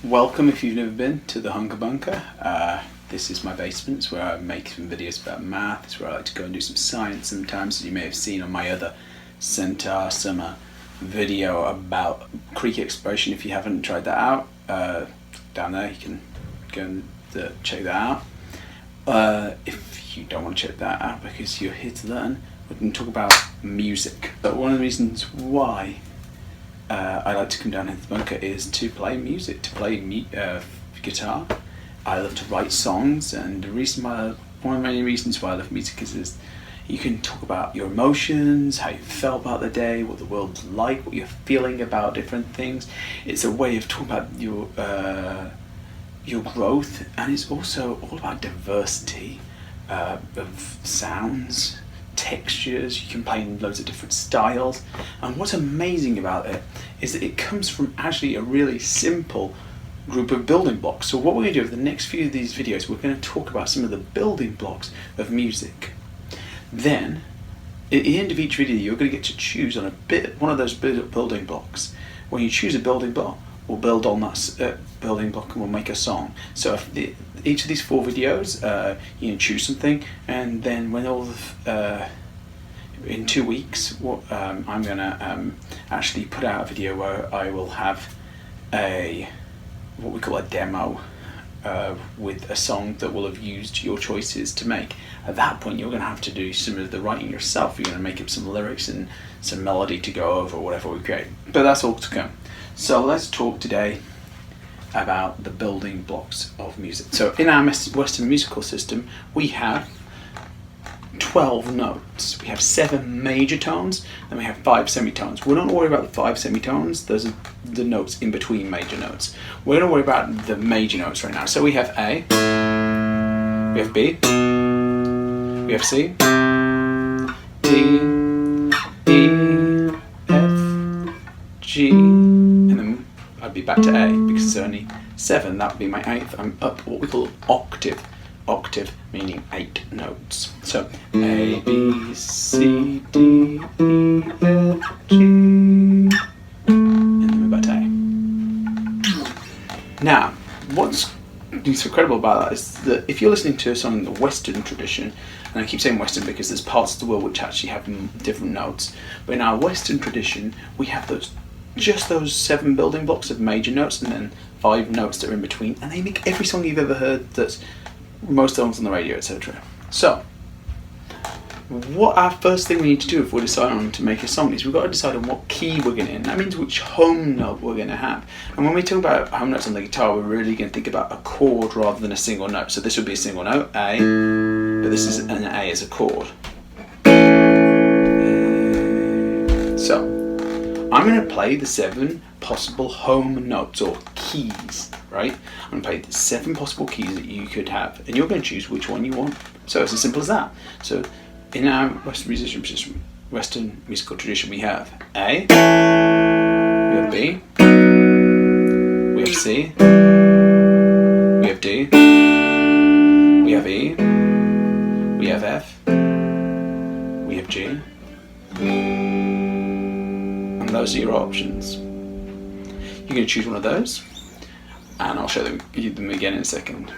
Welcome, if you've never been, to the Hunker. This is my basement. It's where I make some videos about math. It's where I like to go and do some science sometimes, as you may have seen on my other Centaur Summer video about creek exploration. If you haven't tried that out, down there you can go and check that out. If you don't want to check that out because you're here to learn, we can talk about music. But one of the reasons why I like to come down into the bunker is to play music, to play guitar. I love to write songs, and the reason why, one of the many reasons why I love music is you can talk about your emotions, how you felt about the day, what the world's like, what you're feeling about different things. It's a way of talking about your growth, and it's also all about diversity of sounds, textures. You can play in loads of different styles, and what's amazing about it is that it comes from actually a really simple group of building blocks. So what we're going to do over the next few of these videos, we're going to talk about some of the building blocks of music. Then at the end of each video you're going to get to choose on one of those building blocks. When you choose a building block, we'll build on that building block and we'll make a song. So if each of these 4 videos, you can choose something, and then when all in 2 weeks, I'm going to actually put out a video where I will have what we call a demo with a song that will have used your choices to make. At that point you're going to have to do some of the writing yourself. You're going to make up some lyrics and some melody to go over whatever we create. But that's all to come. So let's talk today about the building blocks of music. So in our Western musical system we have 12 notes. We have 7 major tones, then we have 5 semitones. We're not going to worry about the 5 semitones, those are the notes in between major notes. We're going to worry about the major notes right now. So we have A, we have B, we have C, D, E, F, G, and then I'd be back to A because there's only 7. That would be my 8th. I'm up what we call octave. Octave meaning 8 notes. So A, B, C, D, E, F, G, and then we're back to A. Now, what's incredible about that is that if you're listening to a song in the Western tradition, and I keep saying Western because there's parts of the world which actually have different notes, but in our Western tradition we have just those 7 building blocks of major notes and then 5 notes that are in between, and they make every song you've ever heard that's most songs on the radio, etc. So, what our first thing we need to do if we're deciding on to make a song is we've got to decide on what key we're going to in. That means which home note we're going to have. And when we talk about home notes on the guitar, we're really going to think about a chord rather than a single note. So this would be a single note, A, but this is an A as a chord. So, I'm going to play the 7 possible home notes or keys, right? I'm going to play the 7 possible keys that you could have, and you're going to choose which one you want. So it's as simple as that. So in our Western musical tradition, we have A, we have B, we have C, we have D, we have E, we have F, we have G, and those are your options. You're going to choose one of those, and I'll show them again in a second.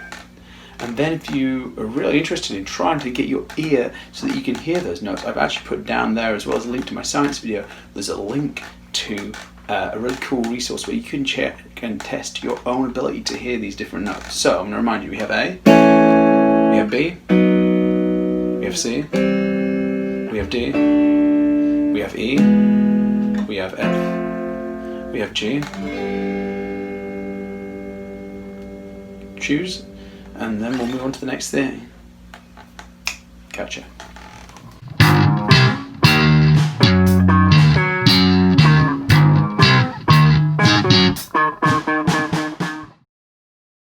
And then if you are really interested in trying to get your ear so that you can hear those notes, I've actually put down there, as well as a link to my science video, there's a link to a really cool resource where you can check and test your own ability to hear these different notes. So I'm going to remind you, we have A, we have B, we have C, we have D, we have E, we have F, we have G. Choose, and then we'll move on to the next thing. Gotcha.